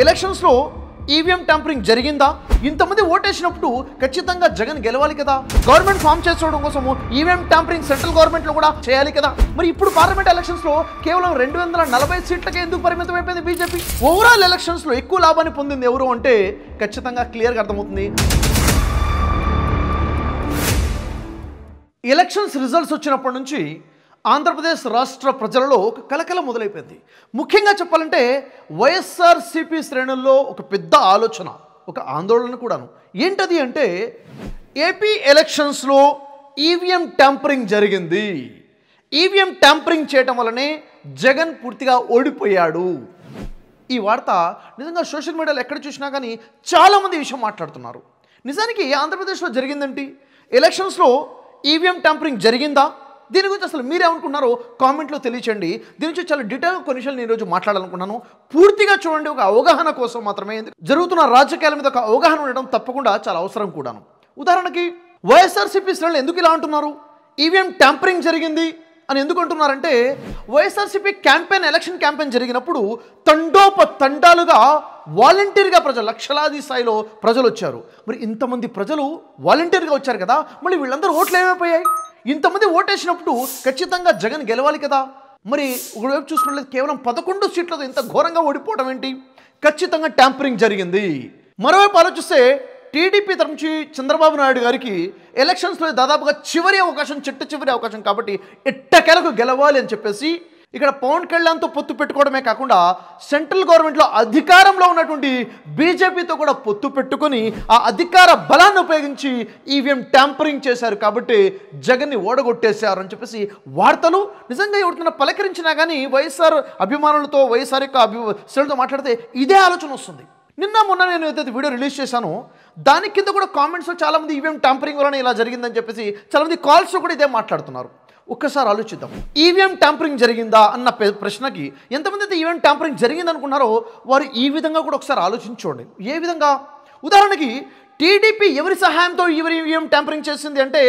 ఎలక్షన్స్లో EVM tampering జరిగిందా? ఇంతమంది ఓటేసినప్పుడు ఖచ్చితంగా జగన్ గెలవాలి కదా. గవర్నమెంట్ ఫామ్ చేసుకోవడం కోసము ఈవీఎం ట్యాంపరింగ్ సెంట్రల్ గవర్నమెంట్లో కూడా చేయాలి కదా. మరి ఇప్పుడు పార్లమెంట్ ఎలక్షన్స్లో కేవలం 240 సీట్లకే ఎందుకు పరిమితం అయిపోయింది బీజేపీ? ఓవరాల్ ఎలక్షన్స్లో ఎక్కువ లాభాన్ని పొందింది ఎవరు అంటే ఖచ్చితంగా క్లియర్గా అర్థమవుతుంది. ఎలక్షన్స్ రిజల్ట్స్ వచ్చినప్పటి నుంచి ఆంధ్రప్రదేశ్ రాష్ట్ర ప్రజలలో ఒక కలకలం మొదలైపోయింది. ముఖ్యంగా చెప్పాలంటే వైఎస్ఆర్సీపీ శ్రేణుల్లో ఒక పెద్ద ఆలోచన, ఒక ఆందోళన కూడాను. ఏంటది అంటే ఏపీ ఎలక్షన్స్లో ఈవీఎం ట్యాంపరింగ్ జరిగింది. ఈవీఎం ట్యాంపరింగ్ చేయటం వల్లనే జగన్ పూర్తిగా ఓడిపోయాడు. ఈ వార్త నిజంగా సోషల్ మీడియాలో ఎక్కడ చూసినా కానీ చాలామంది ఈ విషయం మాట్లాడుతున్నారు. నిజానికి ఆంధ్రప్రదేశ్లో జరిగిందేంటి? ఎలక్షన్స్లో ఈవీఎం ట్యాంపరింగ్ జరిగిందా? దీని గురించి అసలు మీరేమనుకున్నారో కామెంట్లో తెలియచేయండి. దీని నుంచి చాలా డీటెయిల్గా కొన్ని విషయాలు నేను ఈరోజు మాట్లాడాలనుకున్నాను. పూర్తిగా చూడండి, ఒక అవగాహన కోసం మాత్రమే. జరుగుతున్న రాజకీయాల మీద ఒక అవగాహన ఉండడం తప్పకుండా చాలా అవసరం కూడాను. ఉదాహరణకి వైఎస్ఆర్సీపీ శ్రేణులు ఎందుకు ఇలా అంటున్నారు? ఈవీఎం ట్యాంపరింగ్ జరిగింది అని ఎందుకు అంటున్నారంటే వైఎస్ఆర్సీపీ క్యాంపెయిన్, ఎలక్షన్ క్యాంపెయిన్ జరిగినప్పుడు తండోపతండాలుగా వాలంటీర్గా ప్రజలు, లక్షలాది స్థాయిలో ప్రజలు వచ్చారు. మరి ఇంతమంది ప్రజలు వాలంటీర్గా వచ్చారు కదా, మళ్ళీ వీళ్ళందరూ ఓట్లు ఏమైపోయాయి? ఇంతమంది ఓటేసినప్పుడు ఖచ్చితంగా జగన్ గెలవాలి కదా. మరి ఒకవైపు చూసుకున్నట్లయితే కేవలం 11 సీట్లతో ఇంత ఘోరంగా ఓడిపోవడం ఏంటి? ఖచ్చితంగా ట్యాంపరింగ్ జరిగింది. మరోవైపు ఆలోచిస్తే టీడీపీ తరఫు నుంచి చంద్రబాబు నాయుడు గారికి ఎలక్షన్స్లో దాదాపుగా చివరి అవకాశం, చివరి అవకాశం కాబట్టి ఎట్టకేలకు గెలవాలి అని చెప్పేసి ఇక్కడ పవన్ కళ్యాణ్తో పొత్తు పెట్టుకోవడమే కాకుండా సెంట్రల్ గవర్నమెంట్లో అధికారంలో ఉన్నటువంటి బీజేపీతో కూడా పొత్తు పెట్టుకొని ఆ అధికార బలాన్ని ఉపయోగించి ఈవీఎం ట్యాంపరింగ్ చేశారు కాబట్టి జగన్ని ఓడగొట్టేశారు అని చెప్పేసి వార్తలు. నిజంగా ఎవరికైనా పలకరించినా కానీ వైఎస్ఆర్ అభిమానులతో, వైఎస్ఆర్ యొక్క శ్రేణులతో మాట్లాడితే ఇదే ఆలోచన వస్తుంది. నిన్న మొన్న నేను ఏదైతే వీడియో రిలీజ్ చేశానో దాని కింద కూడా కామెంట్స్లో చాలామంది ఈవీఎం ట్యాంపరింగ్ వలన ఇలా జరిగిందని చెప్పేసి చాలామంది కాల్స్లో కూడా ఇదే మాట్లాడుతున్నారు. ఒక్కసారి ఆలోచిద్దాం. ఈవీఎం ట్యాంపరింగ్ జరిగిందా అన్న ప్రశ్నకి ఎంతమంది అయితే ఈవీఎం ట్యాంపరింగ్ జరిగింది అనుకున్నారో వారు ఈ విధంగా కూడా ఒకసారి ఆలోచించుకోండి. ఏ విధంగా? ఉదాహరణకి టీడీపీ ఎవరి సహాయంతో ఈవీఎం ట్యాంపరింగ్ చేసింది అంటే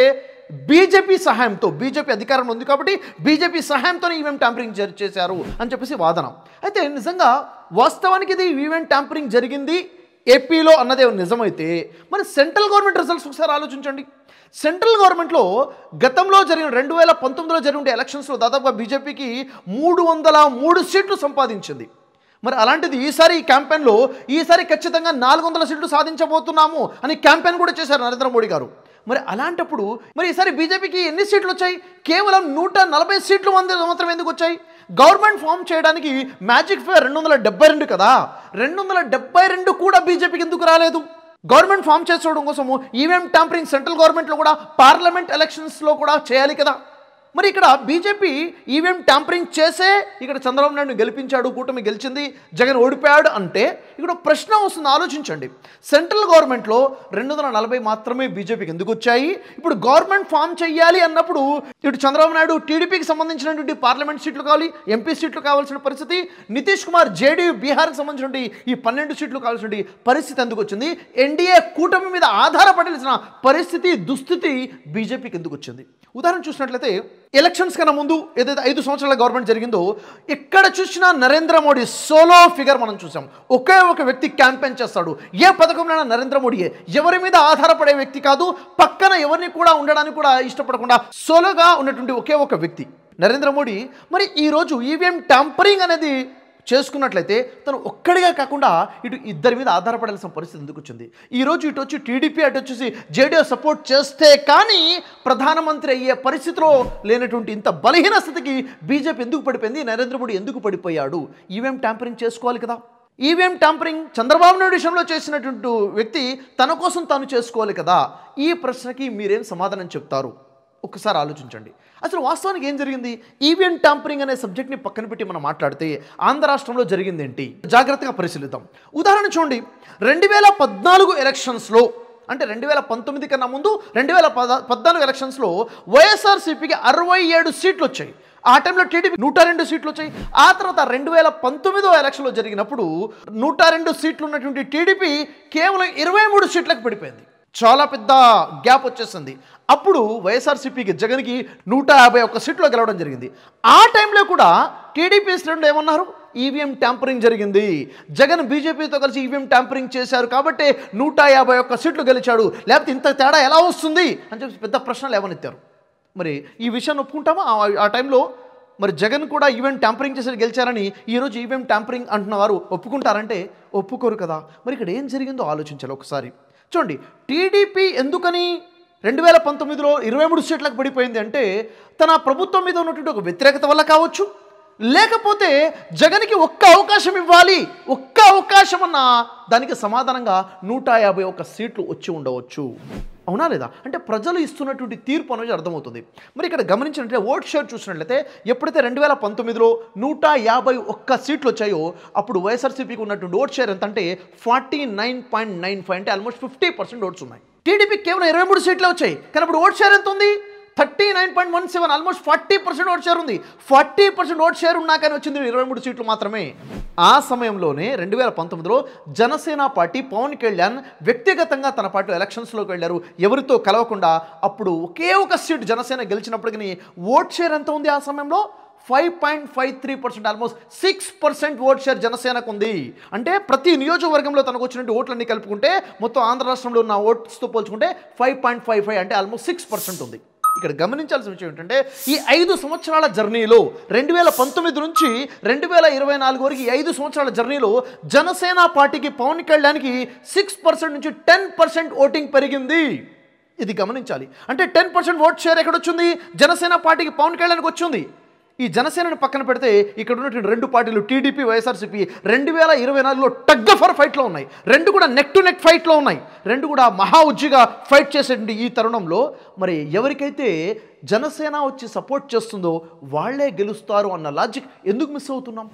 బీజేపీ సహాయంతో. బీజేపీ అధికారంలో ఉంది కాబట్టి బీజేపీ సహాయంతో ఈవీఎం ట్యాంపరింగ్ చేశారు అని చెప్పేసి వాదన. అయితే నిజంగా వాస్తవానికి ఇది ఈవీఎం ట్యాంపరింగ్ జరిగింది ఏపీలో అన్నదే నిజమైతే మరి సెంట్రల్ గవర్నమెంట్ రిజల్ట్స్ ఒకసారి ఆలోచించండి. సెంట్రల్ గవర్నమెంట్లో గతంలో జరిగిన 2019లో జరిగిన ఎలక్షన్స్లో దాదాపుగా బీజేపీకి 303 సీట్లు సంపాదించింది. మరి అలాంటిది ఈసారి ఈ క్యాంపెయిన్లో ఖచ్చితంగా 400 సీట్లు సాధించబోతున్నాము అని క్యాంపెయిన్ కూడా చేశారు నరేంద్ర మోడీ గారు. మరి అలాంటప్పుడు మరి ఈసారి బీజేపీకి ఎన్ని సీట్లు వచ్చాయి? కేవలం 140 సీట్లు మాత్రం ఎందుకు వచ్చాయి? గవర్నమెంట్ ఫామ్ చేయడానికి మ్యాజిక్ ఫిగర్ 272 కదా. 272 కూడా బీజేపీకి ఎందుకు రాలేదు? గవర్నమెంట్ ఫామ్ చేసుకోవడం కోసము ఈవీఎం ట్యాంపరింగ్ సెంట్రల్ గవర్నమెంట్లో కూడా, పార్లమెంట్ ఎలక్షన్స్లో కూడా చేయాలి కదా. మరి ఇక్కడ బీజేపీ ఈవీఎం ట్యాంపరింగ్ చేసే ఇక్కడ చంద్రబాబు నాయుడు గెలిపించాడు, కూటమి గెలిచింది, జగన్ ఓడిపోయాడు అంటే ఇక్కడ ప్రశ్న వస్తుంది. ఆలోచించండి. సెంట్రల్ గవర్నమెంట్లో 240 మాత్రమే బీజేపీకి ఎందుకు వచ్చాయి? ఇప్పుడు గవర్నమెంట్ ఫామ్ చేయాలి అన్నప్పుడు ఇటు చంద్రబాబు నాయుడు టీడీపీకి సంబంధించినటువంటి పార్లమెంట్ సీట్లు కావాలి, ఎంపీ సీట్లు కావాల్సిన పరిస్థితి, నితీష్ కుమార్ జేడీయూ బీహార్కి సంబంధించినటువంటి ఈ 12 సీట్లు కావాల్సిన పరిస్థితి ఎందుకు వచ్చింది? ఎన్డీఏ కూటమి మీద ఆధారపడాల్సిన పరిస్థితి, దుస్థితి బీజేపీకి ఎందుకు వచ్చింది? ఉదాహరణ చూసినట్లయితే ఎలక్షన్స్ కన్నా ముందు ఏదైతే 5 సంవత్సరాల గవర్నమెంట్ జరిగిందో ఎక్కడ చూసినా నరేంద్ర మోడీ సోలో ఫిగర్ మనం చూసాం. ఒకే ఒక వ్యక్తి క్యాంపెయిన్ చేస్తాడు. ఏ పథకంలో నరేంద్ర మోడీయే, ఎవరి మీద ఆధారపడే వ్యక్తి కాదు, పక్కన ఎవరిని కూడా ఉండడానికి కూడా ఇష్టపడకుండా సోలోగా ఉన్నటువంటి ఒకే ఒక వ్యక్తి నరేంద్ర మోడీ. మరి ఈరోజు ఈవీఎం ట్యాంపరింగ్ అనేది చేసుకున్నట్లయితే తను ఒక్కడిగా కాకుండా ఇటు ఇద్దరి మీద ఆధారపడాల్సిన పరిస్థితి ఎందుకు వచ్చింది? ఈరోజు ఇటు వచ్చి టీడీపీ, అటు వచ్చేసి జేడీయూ సపోర్ట్ చేస్తే కానీ ప్రధానమంత్రి అయ్యే పరిస్థితిలో లేనటువంటి ఇంత బలహీన స్థితికి బీజేపీ ఎందుకు పడిపోయింది? నరేంద్ర మోడీ ఎందుకు పడిపోయాడు? ఈవీఎం ట్యాంపరింగ్ చేసుకోవాలి కదా. ఈవీఎం ట్యాంపరింగ్ చంద్రబాబు నాయుడు విషయంలో చేసినటువంటి వ్యక్తి తన కోసం తాను చేసుకోవాలి కదా. ఈ ప్రశ్నకి మీరేం సమాధానం చెప్తారు? ఒక్కసారి ఆలోచించండి. అసలు వాస్తవానికి ఏం జరిగింది? ఈవీఎం ట్యాంపరింగ్ అనే సబ్జెక్ట్ని పక్కన పెట్టి మనం మాట్లాడితే ఆంధ్ర రాష్ట్రంలో జరిగింది ఏంటి జాగ్రత్తగా పరిశీలిద్దాం. ఉదాహరణ చూడండి. 2014 ఎలక్షన్స్లో అంటే 2019 కన్నా ముందు 2014 ఎలక్షన్స్లో వైఎస్ఆర్సీపీకి 67 సీట్లు వచ్చాయి. ఆ టైంలో టీడీపీ 102 సీట్లు వచ్చాయి. ఆ తర్వాత 2019 ఎలక్షన్లో జరిగినప్పుడు 102 సీట్లు ఉన్నటువంటి టీడీపీ కేవలం 23 సీట్లకు పడిపోయింది. చాలా పెద్ద గ్యాప్ వచ్చేసింది. అప్పుడు వైఎస్ఆర్సీపీకి జగన్కి 151 సీట్లో గెలవడం జరిగింది. ఆ టైంలో కూడా టీడీపీ శ్రేణులు ఏమన్నారు? ఈవీఎం ట్యాంపరింగ్ జరిగింది, జగన్ బీజేపీతో కలిసి ఈవీఎం ట్యాంపరింగ్ చేశారు కాబట్టి 151 సీట్లు గెలిచాడు, లేకపోతే ఇంత తేడా ఎలా వస్తుంది అని చెప్పి పెద్ద ప్రశ్నలు లేవనెత్తారు. మరి ఈ విషయాన్ని ఒప్పుకుంటామా? ఆ టైంలో మరి జగన్ కూడా ఈవెంట్ ట్యాంపరింగ్ చేసి గెలిచారని ఈరోజు ఈవీఎం ట్యాంపరింగ్ అంటున్న వారు ఒప్పుకుంటారంటే ఒప్పుకోరు కదా. మరి ఇక్కడ ఏం జరిగిందో ఆలోచించాలి ఒకసారి. చూడండి, టీడీపీ ఎందుకని 2019లో 23 సీట్లకు పడిపోయింది అంటే తన ప్రభుత్వం మీద ఉన్నటువంటి ఒక వ్యతిరేకత వల్ల కావచ్చు, లేకపోతే జగన్కి ఒక్క అవకాశం ఇవ్వాలి, ఒక్క అవకాశం అన్న దానికి సమాధానంగా 151 సీట్లు వచ్చి ఉండవచ్చు. అవునా లేదా? అంటే ప్రజలు ఇస్తున్నటువంటి తీర్పు అనేది అర్థమవుతుంది. మరి ఇక్కడ గమనించినట్లయితే ఓట్ షేర్ చూసినట్లయితే ఎప్పుడైతే 2019లో 151 సీట్లు వచ్చాయో అప్పుడు వైఎస్ఆర్సీపీకి ఉన్నటువంటి ఓట్ షేర్ ఎంత అంటే 49.95, అంటే ఆల్మోస్ట్ 50% ఓట్స్ ఉన్నాయి. టీడీపీ కేవలం 23 సీట్లే వచ్చాయి, కానీ అప్పుడు ఓట్ షేర్ ఎంత ఉంది? 39.17, ఆల్మోస్ట్ 40% ఓట్ షేర్ ఉంది. 40% ఓట్ షేర్ ఉన్నా కానీ వచ్చింది 23 సీట్లు మాత్రమే. ఆ సమయంలోనే 2019లో జనసేన పార్టీ పవన్ కళ్యాణ్ వ్యక్తిగతంగా తన పార్టీ ఎలక్షన్స్లోకి వెళ్ళారు, ఎవరితో కలవకుండా. అప్పుడు ఒకే ఒక సీట్ జనసేన గెలిచినప్పటికీ ఓట్ షేర్ ఎంత ఉంది ఆ సమయంలో? 5.53%, ఆల్మోస్ట్ 6% ఓట్ షేర్ జనసేనకు ఉంది. అంటే ప్రతి నియోజకవర్గంలో తనకు వచ్చినట్టు ఓట్లన్నీ కలుపుకుంటే మొత్తం ఆంధ్ర రాష్ట్రంలో ఉన్న ఓట్స్తో పోల్చుకుంటే 5.55, అంటే ఆల్మోస్ట్ 6% ఉంది. ఇక్కడ గమనించాల్సిన విషయం ఏంటంటే ఈ 5 సంవత్సరాల జర్నీలో 2019 నుంచి 2024 వరకు ఈ 5 సంవత్సరాల జర్నీలో జనసేన పార్టీకి పవన్ కళ్యాణ్కి 6% నుంచి 10% ఓటింగ్ పెరిగింది. ఇది గమనించాలి. అంటే 10% ఓట్ షేర్ ఎక్కడొచ్చింది? జనసేన పార్టీకి పవన్ కళ్యాణ్కి వచ్చింది. ఈ జనసేనని పక్కన పెడితే ఇక్కడ ఉన్నటువంటి 2 పార్టీలు టీడీపీ వైఎస్ఆర్సీపీ 2024లో టగ్ ఫర్ ఫైట్లో ఉన్నాయి. 2 కూడా నెక్ టు నెక్ ఫైట్లో ఉన్నాయి. 2 కూడా మహా ఉజ్జిగా ఫైట్ చేసేటువంటి ఈ తరుణంలో మరి ఎవరికైతే జనసేన వచ్చి సపోర్ట్ చేస్తుందో వాళ్లే గెలుస్తారు అన్న లాజిక్ ఎందుకు మిస్ అవుతున్నాం?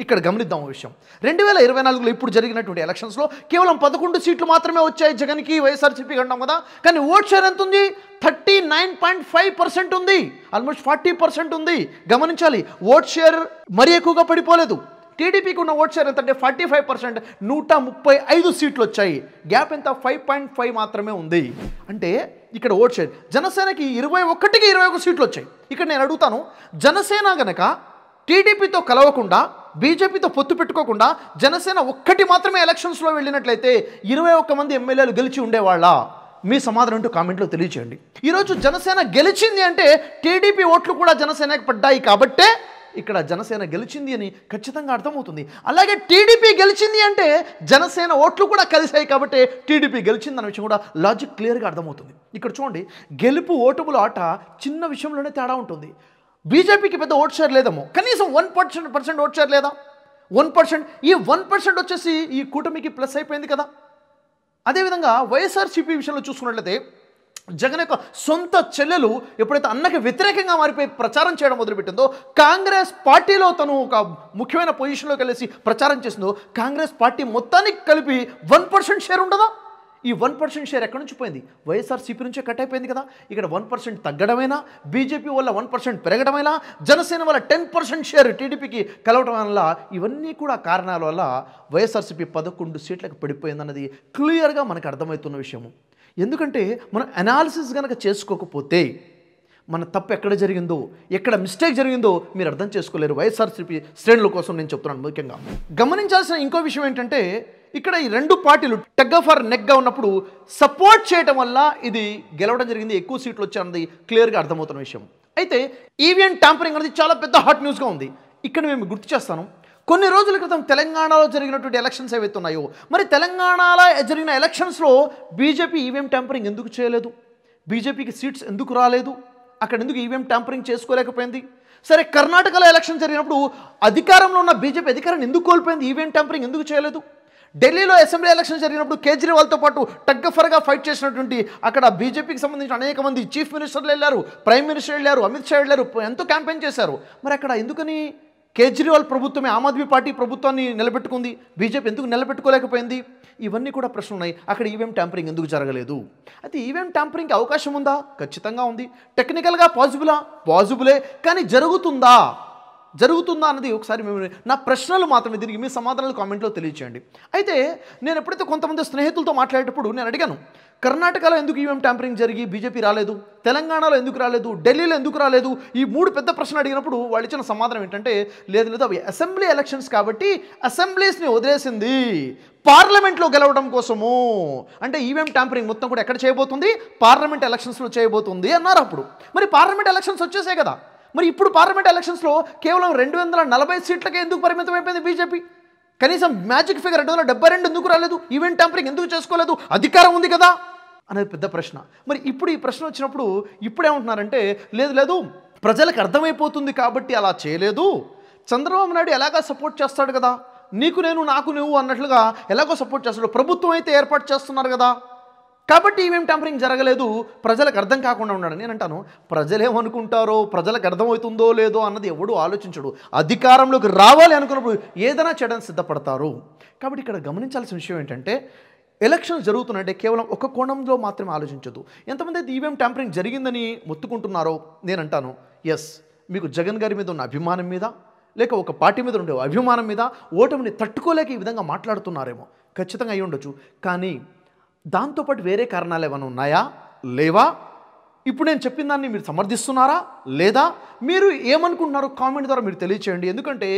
ఇక్కడ గమనిద్దాం విషయం. 2024లో ఇప్పుడు జరిగినటువంటి ఎలక్షన్స్లో కేవలం 11 సీట్లు మాత్రమే వచ్చాయి జగన్కి, వైఎస్ఆర్సీపీకి అంటాం కదా. కానీ ఓట్ షేర్ ఎంత ఉంది? 39.5% ఉంది, ఆల్మోస్ట్ 40% ఉంది. గమనించాలి, ఓట్ షేర్ మరీ ఎక్కువగా పడిపోలేదు. టీడీపీకి ఉన్న ఓట్ షేర్ ఎంత అంటే 45%, 135 సీట్లు వచ్చాయి. గ్యాప్ ఎంత? 5.5 మాత్రమే ఉంది. అంటే ఇక్కడ ఓట్ షేర్ జనసేనకి 21కి 21 సీట్లు వచ్చాయి. ఇక్కడ నేను అడుగుతాను, జనసేన గనక టీడీపీతో కలవకుండా బీజేపీతో పొత్తు పెట్టుకోకుండా జనసేన ఒక్కటి మాత్రమే ఎలక్షన్స్లో వెళ్ళినట్లయితే 21 మంది ఎమ్మెల్యేలు గెలిచి ఉండేవాళ్ళ? మీ సమాధానం అంటూ కామెంట్లో తెలియచేయండి. ఈరోజు జనసేన గెలిచింది అంటే టీడీపీ ఓట్లు కూడా జనసేనకి పడ్డాయి కాబట్టే ఇక్కడ జనసేన గెలిచింది అని ఖచ్చితంగా అర్థమవుతుంది. అలాగే టీడీపీ గెలిచింది అంటే జనసేన ఓట్లు కూడా కలిసాయి కాబట్టి టీడీపీ గెలిచింది అన్న విషయం కూడా లాజిక్ క్లియర్గా అర్థమవుతుంది. ఇక్కడ చూడండి, గెలుపు ఓటుముల ఆట చిన్న విషయంలోనే తేడా ఉంటుంది. బీజేపీకి పెద్ద ఓట్ షేర్ లేదేమో, కనీసం 1% ఓట్ షేర్ లేదా? 1%, ఈ 1% వచ్చేసి ఈ కూటమికి ప్లస్ అయిపోయింది కదా. అదేవిధంగా వైఎస్ఆర్సీపీ విషయంలో చూసుకున్నట్లయితే జగన్ యొక్క సొంత చెల్లెలు ఎప్పుడైతే అన్నకి వ్యతిరేకంగా మారిపోయి ప్రచారం చేయడం మొదలుపెట్టిందో, కాంగ్రెస్ పార్టీలో తను ఒక ముఖ్యమైన పొజిషన్లోకి వెళ్ళేసి ప్రచారం చేసిందో, కాంగ్రెస్ పార్టీ మొత్తానికి కలిపి 1% షేర్ ఉండదా? ఈ 1% షేర్ ఎక్కడి నుంచి పోయింది? వైఎస్ఆర్సీపీ నుంచే కట్ అయిపోయింది కదా. ఇక్కడ 1% తగ్గడమైనా, బీజేపీ వల్ల 1% పెరగడమైనా, జనసేన వల్ల 10% షేర్ టీడీపీకి కలవడం వల్ల, ఇవన్నీ కూడా కారణాల వల్ల వైఎస్ఆర్సీపీ 11 సీట్లకు పడిపోయిందన్నది క్లియర్గా మనకు అర్థమవుతున్న విషయము. ఎందుకంటే మనం అనాలిసిస్ కనుక చేసుకోకపోతే మన తప్పు ఎక్కడ జరిగిందో, ఎక్కడ మిస్టేక్ జరిగిందో మీరు అర్థం చేసుకోలేరు. వైఎస్ఆర్సీపీ శ్రేణుల కోసం నేను చెప్తున్నాను. ముఖ్యంగా గమనించాల్సిన ఇంకో విషయం ఏంటంటే ఇక్కడ ఈ 2 పార్టీలు టగ్ ఫర్ నెక్గా ఉన్నప్పుడు సపోర్ట్ చేయడం వల్ల ఇది గెలవడం జరిగింది, ఎక్కువ సీట్లు వచ్చాయన్నది క్లియర్గా అర్థమవుతున్న విషయం. అయితే ఈవీఎం ట్యాంపరింగ్ అనేది చాలా పెద్ద హాట్ న్యూస్గా ఉంది. ఇక్కడ మేము గుర్తు చేస్తాను, కొన్ని రోజుల క్రితం తెలంగాణలో జరిగినటువంటి ఎలక్షన్స్ ఏవైతే ఉన్నాయో, మరి తెలంగాణలో జరిగిన ఎలక్షన్స్లో బీజేపీ ఈవీఎం ట్యాంపరింగ్ ఎందుకు చేయలేదు? బీజేపీకి సీట్స్ ఎందుకు రాలేదు? అక్కడ ఎందుకు ఈవీఎం ట్యాంపరింగ్ చేసుకోలేకపోయింది? సరే, కర్ణాటకలో ఎలక్షన్ జరిగినప్పుడు అధికారంలో ఉన్న బీజేపీ అధికారాన్ని ఎందుకు కోల్పోయింది? ఈవీఎం ట్యాంపరింగ్ ఎందుకు చేయలేదు? ఢిల్లీలో అసెంబ్లీ ఎలక్షన్ జరిగినప్పుడు కేజ్రీవాల్తో పాటు టగ్గఫర్గా ఫైట్ చేసినటువంటి అక్కడ బీజేపీకి సంబంధించిన అనేక మంది చీఫ్ మినిస్టర్లు వెళ్ళారు, ప్రైమ్ మినిస్టర్ వెళ్ళారు, అమిత్ షా వెళ్ళారు, ఎంతో క్యాంపెయిన్ చేశారు. మరి అక్కడ ఎందుకని కేజ్రీవాల్ ప్రభుత్వమే ఆమ్ ఆద్మీ పార్టీ ప్రభుత్వాన్ని నిలబెట్టుకుంది, బీజేపీ ఎందుకు నిలబెట్టుకోలేకపోయింది? ఇవన్నీ కూడా ప్రశ్నలు ఉన్నాయి. అక్కడ ఈవీఎం ట్యాంపరింగ్ ఎందుకు జరగలేదు? అయితే ఈవీఎం ట్యాంపరింగ్కి అవకాశం ఉందా? ఖచ్చితంగా ఉంది. టెక్నికల్గా పాజిబులే, కానీ జరుగుతుందా? జరుగుతుందా అన్నది ఒకసారి మేము నా ప్రశ్నలు మాత్రమే, దీనికి మీ సమాధానాలు కామెంట్లో తెలియచేయండి. అయితే నేను ఎప్పుడైతే కొంతమంది స్నేహితులతో మాట్లాడేటప్పుడు నేను అడిగాను, కర్ణాటకలో ఎందుకు ఈవీఎం ట్యాంపరింగ్ జరిగి బీజేపీ రాలేదు, తెలంగాణలో ఎందుకు రాలేదు, ఢిల్లీలో ఎందుకు రాలేదు, ఈ 3 పెద్ద ప్రశ్నలు అడిగినప్పుడు వాళ్ళు ఇచ్చిన సమాధానం ఏంటంటే, లేదు అవి అసెంబ్లీ ఎలక్షన్స్ కాబట్టి అసెంబ్లీస్ని వదిలేసింది పార్లమెంట్లో గెలవడం కోసము. అంటే ఈవీఎం ట్యాంపరింగ్ మొత్తం కూడా ఎక్కడ చేయబోతుంది, పార్లమెంట్ ఎలక్షన్స్లో చేయబోతుంది అన్నారు. అప్పుడు మరి పార్లమెంట్ ఎలక్షన్స్ వచ్చేసాయి కదా, మరి ఇప్పుడు పార్లమెంట్ ఎలక్షన్స్లో కేవలం 240 సీట్లకే ఎందుకు పరిమితం అయిపోయింది బీజేపీ? కనీసం మ్యాజిక్ ఫిగర్ 272 ఎందుకు రాలేదు, ఈవెంట్ ట్యాంపరింగ్ ఎందుకు చేసుకోలేదు, అధికారం ఉంది కదా అనేది పెద్ద ప్రశ్న. మరి ఇప్పుడు ఈ ప్రశ్న వచ్చినప్పుడు ఇప్పుడేమంటున్నారంటే, లేదు ప్రజలకు అర్థమైపోతుంది కాబట్టి అలా చేయలేదు, చంద్రబాబు నాయుడు ఎలాగా సపోర్ట్ చేస్తాడు కదా, నీకు నేను నాకు నువ్వు అన్నట్లుగా ఎలాగో సపోర్ట్ చేస్తాడు, ప్రభుత్వం అయితే ఏర్పాటు చేస్తున్నారు కదా, కాబట్టి ఈవీఎం ట్యాంపరింగ్ జరగలేదు, ప్రజలకు అర్థం కాకుండా ఉన్నాడు. నేను అంటాను, ప్రజలేమనుకుంటారో, ప్రజలకు అర్థమవుతుందో లేదో అన్నది ఎవడు ఆలోచించడు. అధికారంలోకి రావాలి అనుకున్నప్పుడు ఏదైనా చేయడానికి సిద్ధపడతారు. కాబట్టి ఇక్కడ గమనించాల్సిన విషయం ఏంటంటే, ఎలక్షన్స్ జరుగుతున్నాయంటే కేవలం ఒక కోణంలో మాత్రమే ఆలోచించదు. ఎంతమంది అయితే ఈవీఎం ట్యాంపరింగ్ జరిగిందని మొత్తుకుంటున్నారో నేను అంటాను, ఎస్, మీకు జగన్ గారి మీద ఉన్న అభిమానం మీద, లేక ఒక పార్టీ మీద ఉండే అభిమానం మీద ఓటమిని తట్టుకోలేక ఈ విధంగా మాట్లాడుతున్నారేమో, ఖచ్చితంగా అయి ఉండొచ్చు. కానీ దాంతోపాటు వేరే కారణాలు ఏమైనా ఉన్నాయా, లేవా? ఇప్పుడు నేను చెప్పిన దాన్ని మీరు సమర్థిస్తున్నారా లేదా, మీరు ఏమనుకుంటున్నారో కామెంట్ ద్వారా మీరు తెలియచేయండి. ఎందుకంటే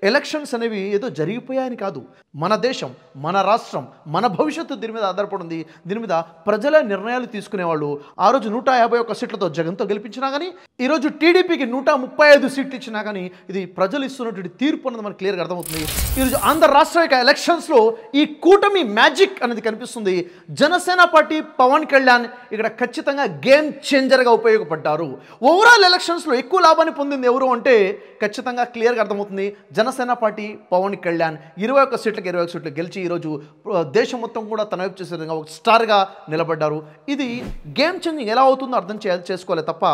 ఎలక్షన్స్ అనేవి ఏదో జరిగిపోయాయని కాదు, మన దేశం, మన రాష్ట్రం, మన భవిష్యత్తు దీని మీద ఆధారపడింది. దీని మీద ప్రజల నిర్ణయాలు తీసుకునేవాళ్ళు ఆ రోజు 151 సీట్లతో జగన్తో గెలిపించినా కానీ, ఈరోజు టీడీపీకి 135 సీట్లు ఇచ్చినా కానీ ఇది ప్రజలు ఇస్తున్నటువంటి తీర్పు అన్నది మనకు క్లియర్గా అర్థమవుతుంది. ఈరోజు ఆంధ్ర రాష్ట్ర యొక్క ఎలక్షన్స్లో ఈ కూటమి మ్యాజిక్ అనేది కనిపిస్తుంది. జనసేన పార్టీ పవన్ కళ్యాణ్ ఇక్కడ ఖచ్చితంగా గేమ్ చేంజర్గా ఉపయోగపడ్డారు. ఓవరాల్ ఎలక్షన్స్లో ఎక్కువ లాభాన్ని పొందింది ఎవరు అంటే ఖచ్చితంగా క్లియర్గా అర్థమవుతుంది, జనసేన పార్టీ పవన్ కళ్యాణ్ 21 సీట్లకు 21 సీట్లు గెలిచి ఈరోజు దేశం మొత్తం కూడా తన వైపు చేసే విధంగా ఒక స్టార్గా నిలబడ్డారు. ఇది గేమ్ చేంజింగ్ ఎలా అవుతుందో అర్థం చేసుకోవాలి తప్ప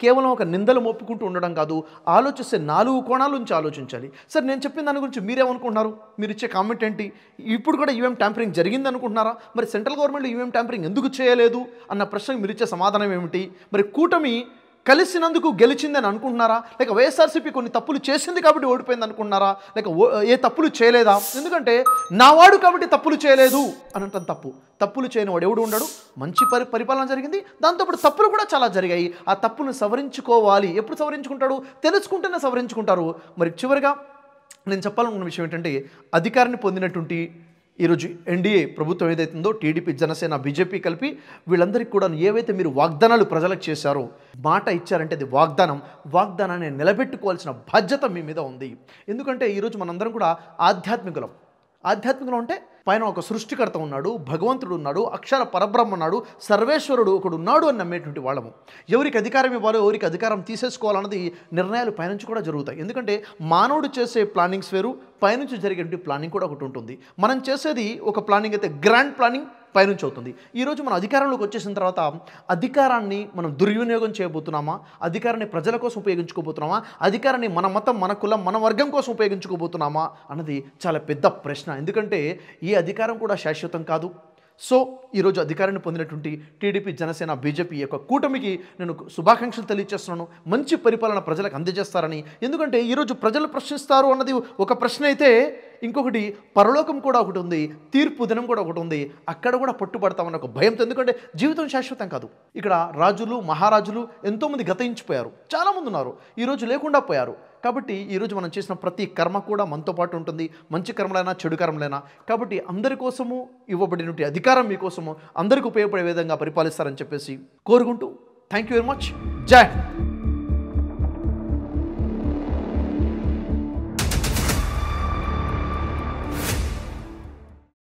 కేవలం ఒక నిందలు మోపుకుంటూ ఉండడం కాదు, ఆలోచిస్తే 4 కోణాల నుంచి ఆలోచించాలి. సరే, నేను చెప్పిన దాని గురించి మీరేమనుకుంటున్నారు? మీరు ఇచ్చే కామెంట్ ఏంటి? ఇప్పుడు కూడా ఈవీఎం ట్యాంపరింగ్ జరిగింది అనుకుంటున్నారా? మరి సెంట్రల్ గవర్నమెంట్ ఈవీఎం ట్యాంపరింగ్ ఎందుకు చేయలేదు అన్న ప్రశ్నకు మీరు ఇచ్చే సమాధానం ఏమిటి? మరి కూటమి కలిసినందుకు గెలిచిందని అనుకుంటున్నారా, లేక వైఎస్ఆర్సీపీ కొన్ని తప్పులు చేసింది కాబట్టి ఓడిపోయింది అనుకుంటున్నారా, లేక ఏ తప్పులు చేయలేదా? ఎందుకంటే నావాడు కాబట్టి తప్పులు చేయలేదు అనంటే తప్పులు చేయని వాడు ఎవడు ఉండడు. మంచి పరిపాలన జరిగింది, దాంతోపాటు తప్పులు కూడా చాలా జరిగాయి. ఆ తప్పును సవరించుకోవాలి. ఎప్పుడు సవరించుకుంటాడు? తెలుసుకుంటేనే సవరించుకుంటారు. మరి చివరిగా నేను చెప్పాలనుకున్న విషయం ఏంటంటే, అధికారాన్ని పొందినటువంటి ఈరోజు ఎన్డీఏ ప్రభుత్వం ఏదైతుందో, టీడీపీ, జనసేన, బీజేపీ కలిపి వీళ్ళందరికీ కూడా ఏవైతే మీరు వాగ్దానాలు ప్రజలకు చేశారో, మాట ఇచ్చారంటే అది వాగ్దానాన్ని నిలబెట్టుకోవాల్సిన బాధ్యత మీ మీద ఉంది. ఎందుకంటే ఈరోజు మనందరం కూడా ఆధ్యాత్మికులం అంటే పైన ఒక సృష్టికర్త ఉన్నాడు, భగవంతుడు ఉన్నాడు, అక్షర పరబ్రహ్మ ఉన్నాడు, సర్వేశ్వరుడు ఒకడు ఉన్నాడు అని నమ్మేటువంటి వాళ్ళము. ఎవరికి అధికారం ఇవ్వాలో, ఎవరికి అధికారం తీసేసుకోవాలన్నది నిర్ణయాలు పైనుంచి కూడా జరుగుతాయి. ఎందుకంటే మానవుడు చేసే ప్లానింగ్స్ వేరు, పైనుంచి జరిగేటువంటి ప్లానింగ్ కూడా ఒకటి ఉంటుంది. మనం చేసేది ఒక ప్లానింగ్ అయితే గ్రాండ్ ప్లానింగ్ పైనుంచి అవుతుంది. ఈరోజు మన అధికారంలోకి వచ్చేసిన తర్వాత అధికారాన్ని మనం దుర్వినియోగం చేయబోతున్నామా, అధికారాన్ని ప్రజల కోసం ఉపయోగించుకోబోతున్నామా, అధికారాన్ని మన మతం, మన కులం, మన వర్గం కోసం ఉపయోగించుకోబోతున్నామా అన్నది చాలా పెద్ద ప్రశ్న. ఎందుకంటే ఈ అధికారం కూడా శాశ్వతం కాదు. సో ఈరోజు అధికారాన్ని పొందినటువంటి టీడీపీ, జనసేన, బీజేపీ యొక్క కూటమికి నేను శుభాకాంక్షలు తెలియజేస్తున్నాను. మంచి పరిపాలన ప్రజలకు అందజేస్తారని. ఎందుకంటే ఈరోజు ప్రజలు ప్రశ్నిస్తారు అన్నది ఒక ప్రశ్న అయితే, ఇంకొకటి పరలోకం కూడా ఒకటి ఉంది, తీర్పు దినం కూడా ఒకటి ఉంది. అక్కడ కూడా పట్టుబడతామన్న ఒక భయంతో. ఎందుకంటే జీవితం శాశ్వతం కాదు. ఇక్కడ రాజులు, మహారాజులు ఎంతోమంది గతించిపోయారు, చాలామంది ఉన్నారు, ఈరోజు లేకుండా పోయారు. కాబట్టి ఈరోజు మనం చేసిన ప్రతి కర్మ కూడా మనతో పాటు ఉంటుంది, మంచి కర్మలైనా చెడు కర్మలైనా. కాబట్టి అందరి కోసము ఇవ్వబడినటువంటి అధికారం మీకోసము అందరికీ ఉపయోగపడే విధంగా పరిపాలిస్తారని చెప్పేసి కోరుకుంటూ థ్యాంక్ యూ వెరీ మచ్. జై హింద్.